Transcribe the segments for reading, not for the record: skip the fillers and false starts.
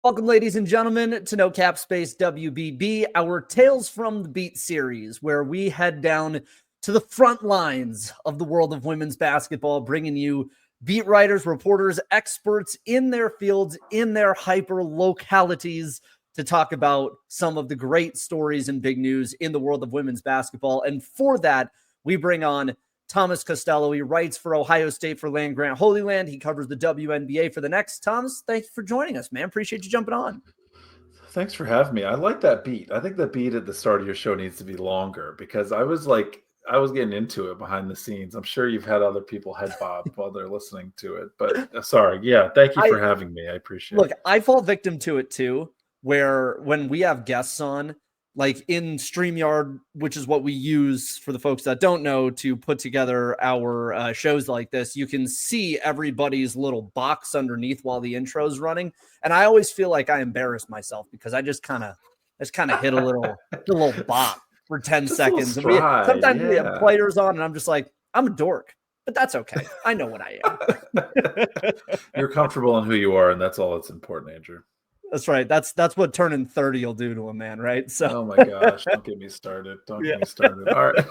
Welcome, ladies and gentlemen, to No Cap Space WBB, our Tales from the Beat series, where we head down to the front lines of the world of women's basketball, bringing you beat writers, reporters, experts in their fields, in their hyper localities, to talk about some of the great stories and big news in the world of women's basketball. And for that, we bring on Thomas Costello. He writes for Ohio State for Land Grant Holy Land. He covers the WNBA for the Next. Thomas, thanks for joining us, man. Appreciate you jumping on. Thanks for having me. I like that beat. I think the beat at the start of your show needs to be longer because I was getting into it behind the scenes. I'm sure you've had other people head bob while they're listening to it, but sorry. Yeah. Thank you for having me. I appreciate it. Look, I fall victim to it too, where when we have guests on, like in StreamYard, which is what we use for the folks that don't know to put together our shows like this, you can see everybody's little box underneath while the intro's running. And I always feel like I embarrass myself because I just kind of hit a little bop for 10 seconds. And sometimes we have players on and I'm just like, I'm a dork, but that's okay. I know what I am. You're comfortable in who you are, and that's all that's important, Andrew. That's right. That's what turning 30 will do to a man, right? So, oh my gosh, don't get me started. Don't get me started. All right.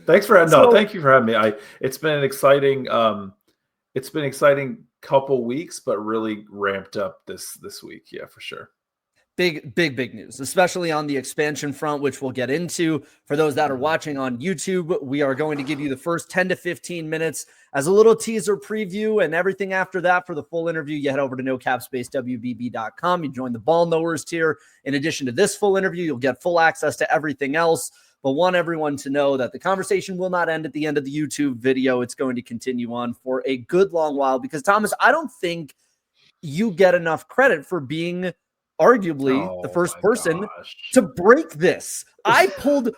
Thank you for having me. It's been an exciting couple weeks, but really ramped up this week. Yeah, for sure. Big news, especially on the expansion front, which we'll get into. For those that are watching on YouTube, we are going to give you the first 10 to 15 minutes as a little teaser preview, and everything after that. For the full interview, you head over to nocapspacewbb.com. You join the Ball Knowers tier. In addition to this full interview, you'll get full access to everything else, but want everyone to know that the conversation will not end at the end of the YouTube video. It's going to continue on for a good long while because, Thomas, I don't think you get enough credit for being arguably the first person to break this. I pulled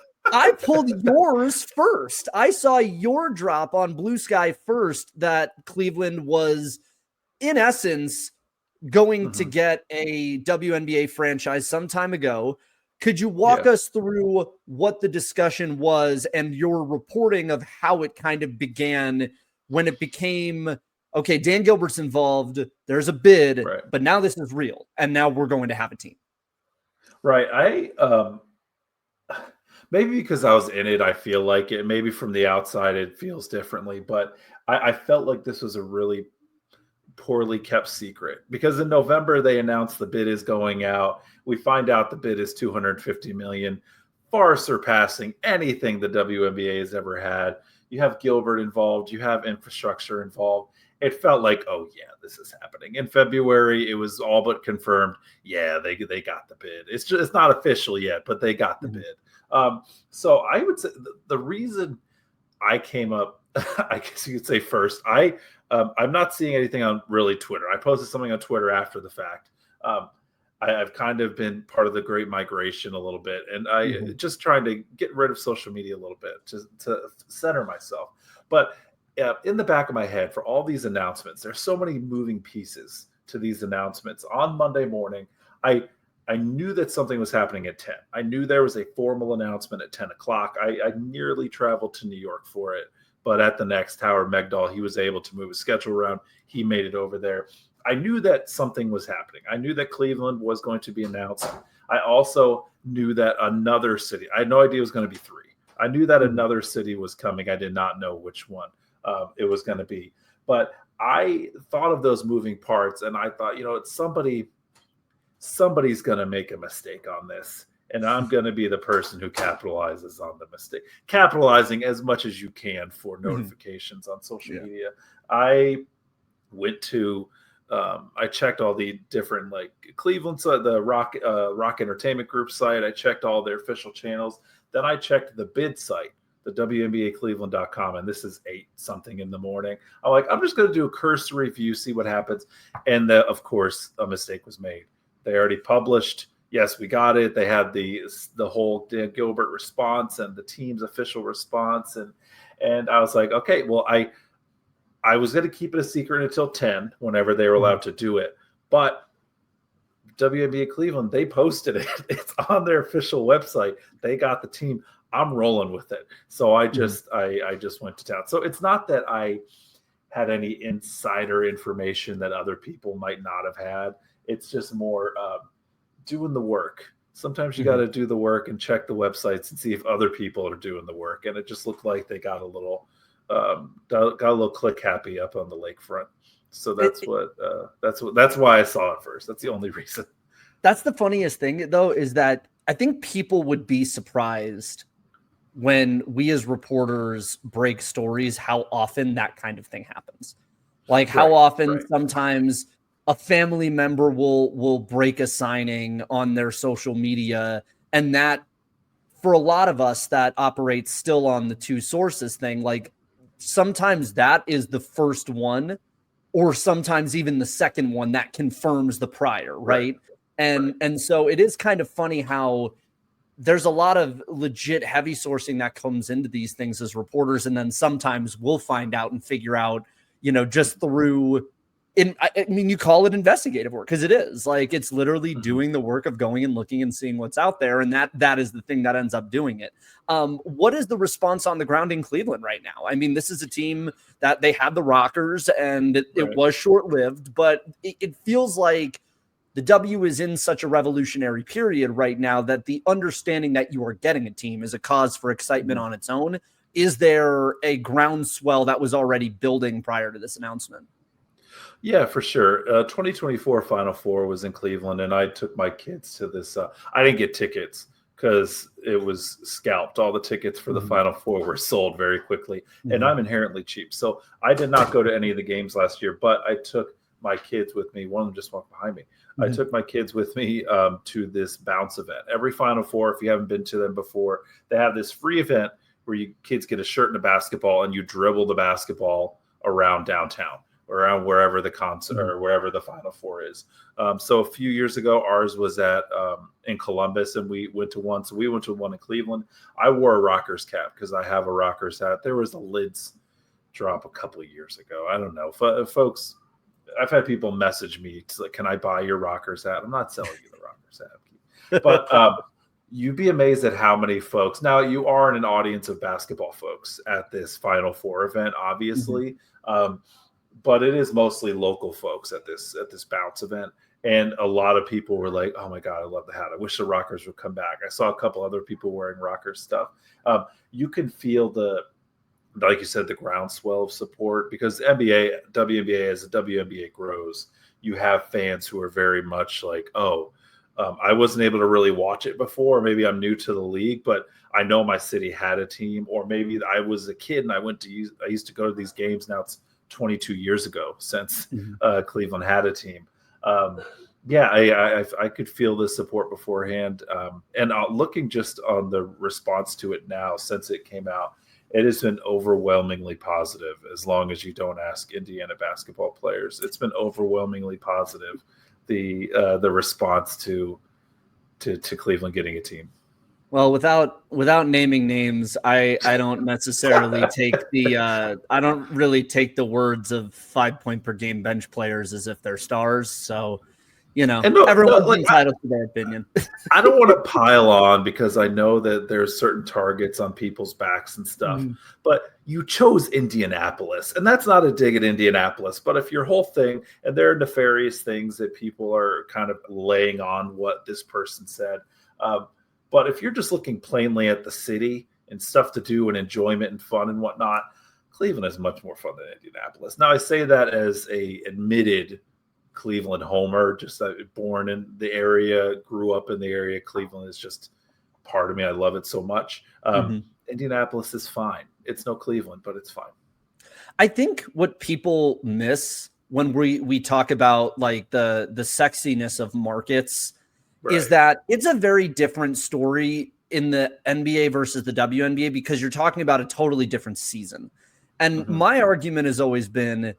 yours first. I saw your drop on Blue Sky first that Cleveland was, in essence, going to get a WNBA franchise some time ago. Could you walk us through what the discussion was and your reporting of how it kind of began when it became, okay, Dan Gilbert's involved, there's a bid, but now this is real, and now we're going to have a team. Right. I maybe because I was in it, I feel like it. Maybe from the outside, it feels differently, but I felt like this was a really poorly kept secret because in November, they announced the bid is going out. We find out the bid is $250 million, far surpassing anything the WNBA has ever had. You have Gilbert involved. You have infrastructure involved. It felt like, oh yeah, this is happening. In February, it was all but confirmed. Yeah, they got the bid. It's not official yet, but they got the bid. So I would say the reason I came up, I guess you could say first, I'm not seeing anything on really Twitter. I posted something on Twitter after the fact. I've kind of been part of the great migration a little bit, and I just trying to get rid of social media a little bit to center myself. But in the back of my head, for all these announcements, there's so many moving pieces to these announcements. On Monday morning, I knew that something was happening at 10. I knew there was a formal announcement at 10 o'clock. I nearly traveled to New York for it, but at the Next, Howard Megdal, he was able to move his schedule around. He made it over there. I knew that something was happening. I knew that Cleveland was going to be announced. I also knew that another city, I had no idea it was going to be 3. I knew that another city was coming. I did not know which one it was going to be. But I thought of those moving parts, and I thought, it's somebody's going to make a mistake on this, and I'm going to be the person who capitalizes on the mistake. Capitalizing as much as you can for notifications on social media. I went to I checked all the different Cleveland, the Rock Entertainment Group site. I checked all their official channels. Then I checked the bid site, the WNBAcleveland.com, and this is 8-something in the morning. I'm just going to do a cursory review, see what happens. And of course, a mistake was made. They already published. Yes, we got it. They had the whole Dan Gilbert response and the team's official response, and I was like, okay, well, I was going to keep it a secret until 10, whenever they were allowed to do it. But WNBA Cleveland, they posted it. It's on their official website. They got the team. I'm rolling with it. So I just went to town. So it's not that I had any insider information that other people might not have had. It's just more doing the work. Sometimes you Mhm. got to do the work and check the websites and see if other people are doing the work. And it just looked like they got a little click happy up on the lakefront. So that's why I saw it first. That's the only reason. That's the funniest thing, though, is that I think people would be surprised when we as reporters break stories, how often that kind of thing happens. Like how often sometimes a family member will break a signing on their social media, and that for a lot of us that operates still on the two sources thing, like sometimes that is the first one or sometimes even the second one that confirms the prior, right? And so it is kind of funny how there's a lot of legit heavy sourcing that comes into these things as reporters. And then sometimes we'll find out and figure out, just through I mean, you call it investigative work because it is like, it's literally doing the work of going and looking and seeing what's out there. And that is the thing that ends up doing it. What is the response on the ground in Cleveland right now? I mean, this is a team that they had the Rockers and it was short-lived, but it feels like the W is in such a revolutionary period right now that the understanding that you are getting a team is a cause for excitement on its own. Is there a groundswell that was already building prior to this announcement? Yeah, for sure. 2024 Final Four was in Cleveland, and I took my kids to this. I didn't get tickets because it was scalped. All the tickets for the Final Four were sold very quickly, and I'm inherently cheap. So I did not go to any of the games last year, but I took my kids with me. One of them just walked behind me. I took my kids with me to this bounce event. Every Final Four, if you haven't been to them before, they have this free event where kids get a shirt and a basketball, and you dribble the basketball around downtown, around wherever the concert or wherever the Final Four is. So a few years ago, ours was at in Columbus, and we went to one. So we went to one in Cleveland. I wore a Rockers cap because I have a Rockers hat. There was a lids drop a couple of years ago. I don't know, folks. I've had people message me to like, "Can I buy your Rockers hat?" I'm not selling you the Rockers hat, but you'd be amazed at how many folks. Now you are in an audience of basketball folks at this Final Four event, obviously. But it is mostly local folks at this bounce event. And a lot of people were like, "Oh my God, I love the hat. I wish the Rockers would come back." I saw a couple other people wearing Rockers stuff. You can feel like you said, the groundswell of support because WNBA, as the WNBA grows, you have fans who are very much like, I wasn't able to really watch it before. Maybe I'm new to the league, but I know my city had a team, or maybe I was a kid and I used to go to these games. Now it's 22 years ago since Cleveland had a team. I could feel the support beforehand. And looking just on the response to it now, since it came out, it has been overwhelmingly positive. As long as you don't ask Indiana basketball players, it's been overwhelmingly positive. The response to Cleveland getting a team. Well, without naming names, I don't necessarily take I don't really take the words of 5 point per game bench players as if they're stars. So, everyone's entitled to their opinion. I don't want to pile on because I know that there's certain targets on people's backs and stuff, but you chose Indianapolis, and that's not a dig at Indianapolis. But if your whole thing, and there are nefarious things that people are kind of laying on what this person said, but if you're just looking plainly at the city and stuff to do and enjoyment and fun and whatnot, Cleveland is much more fun than Indianapolis. Now, I say that as a admitted Cleveland homer, just born in the area, grew up in the area. Cleveland is just part of me. I love it so much. Indianapolis is fine. It's no Cleveland, but it's fine. I think what people miss when we talk about like the sexiness of markets is that it's a very different story in the NBA versus the WNBA because you're talking about a totally different season. And my argument has always been,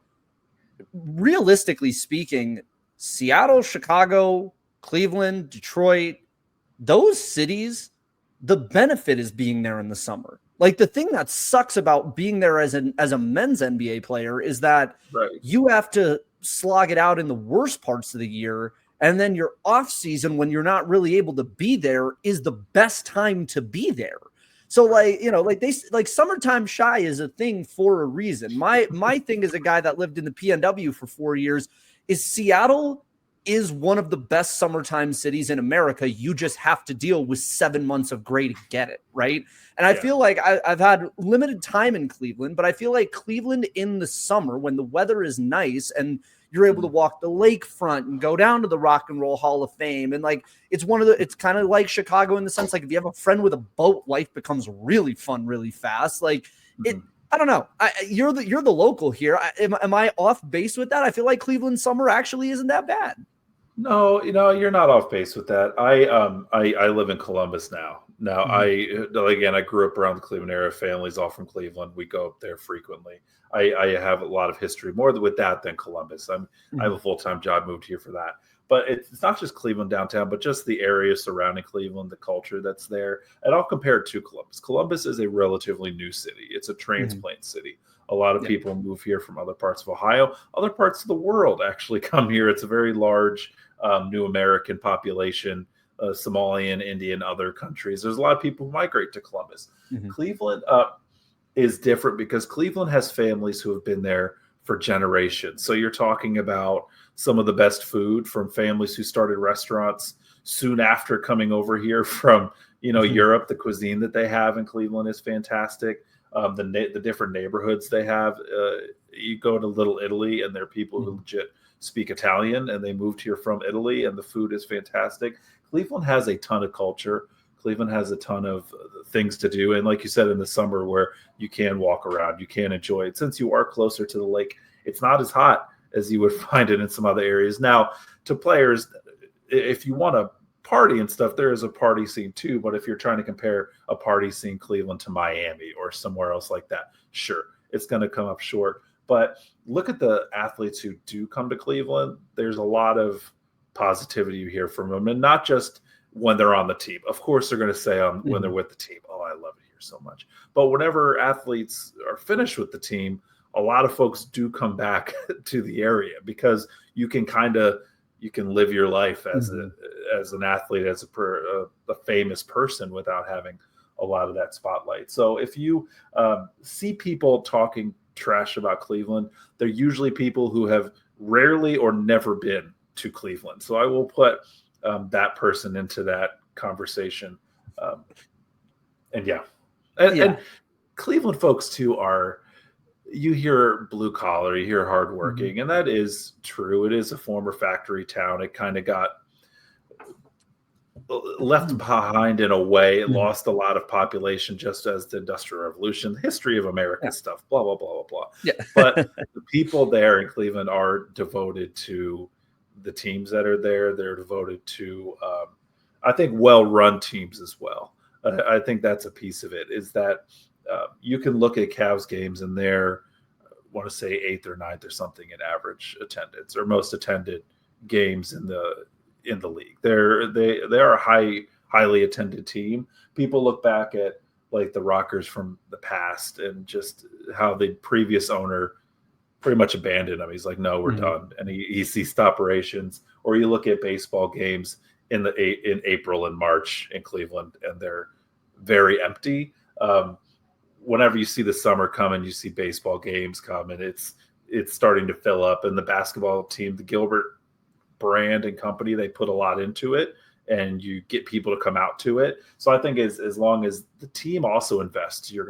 realistically speaking, Seattle, Chicago, Cleveland, Detroit, those cities, the benefit is being there in the summer. Like the thing that sucks about being there as a men's NBA player is that you have to slog it out in the worst parts of the year. And then your off season, when you're not really able to be there, is the best time to be there. So like summertime shy is a thing for a reason. My thing as a guy that lived in the PNW for 4 years is Seattle is one of the best summertime cities in America. You just have to deal with 7 months of gray to get it, right? And I feel like I've had limited time in Cleveland, but I feel like Cleveland in the summer when the weather is nice and you're able to walk the lakefront and go down to the Rock and Roll Hall of Fame. And like, it's kind of like Chicago in the sense, like if you have a friend with a boat, life becomes really fun, really fast. Like I don't know. You're the local here. Am I off base with that? I feel like Cleveland summer actually isn't that bad. No, you're not off base with that. I live in Columbus now. Now I grew up around the Cleveland area. Family's all from Cleveland. We go up there frequently. I have a lot of history more with that than Columbus. I have a full-time job, moved here for that. But it's not just Cleveland downtown, but just the area surrounding Cleveland, the culture that's there. And I'll compare it to Columbus. Columbus is a relatively new city. It's a transplant city. A lot of people move here from other parts of Ohio. Other parts of the world actually come here. It's a very large new American population, Somalian, Indian, other countries. There's a lot of people who migrate to Columbus. Cleveland is different because Cleveland has families who have been there for generations. So you're talking about some of the best food from families who started restaurants soon after coming over here from Europe. The cuisine that they have in Cleveland is fantastic. The different neighborhoods they have. You go to Little Italy, and there are people who legit speak Italian, and they moved here from Italy, and the food is fantastic. Cleveland has a ton of culture. Cleveland has a ton of things to do. And like you said, in the summer where you can walk around, you can enjoy it. Since you are closer to the lake, it's not as hot as you would find it in some other areas. Now, to players, if you want to party and stuff, there is a party scene too. But if you're trying to compare a party scene Cleveland to Miami or somewhere else like that, sure, it's going to come up short. But look at the athletes who do come to Cleveland. There's a lot of positivity you hear from them, and not just when they're on the team. Of course, they're going to say when they're with the team, "Oh, I love it here so much." But whenever athletes are finished with the team, a lot of folks do come back to the area because you can live your life as an athlete, as a famous person without having a lot of that spotlight. So if you see people talking trash about Cleveland, they're usually people who have rarely or never been to Cleveland. So I will put that person into that conversation. And Cleveland folks too you hear blue collar, you hear hardworking, and that is true. It is a former factory town. It kind of got left behind in a way. It lost a lot of population just as the Industrial Revolution, the history of American stuff, blah, blah, blah, blah, blah. Yeah. But the people there in Cleveland are devoted to the teams that are there. They're devoted to, I think, well-run teams as well. I think that's a piece of it, is that you can look at Cavs games and they're, I want to say 8th or 9th or something in average attendance, or most attended games in the league. They are a highly attended team. People look back at like the Rockers from the past and just how the previous owner pretty much abandoned them. He's like, "No, we're done," and he ceased operations. Or you look at baseball games in April and March in Cleveland, and they're very empty. Whenever you see the summer come and you see baseball games come, and it's starting to fill up, and the basketball team, the Gilbert brand and company, they put a lot into it, and you get people to come out to it. So I think as long as the team also invests, you're going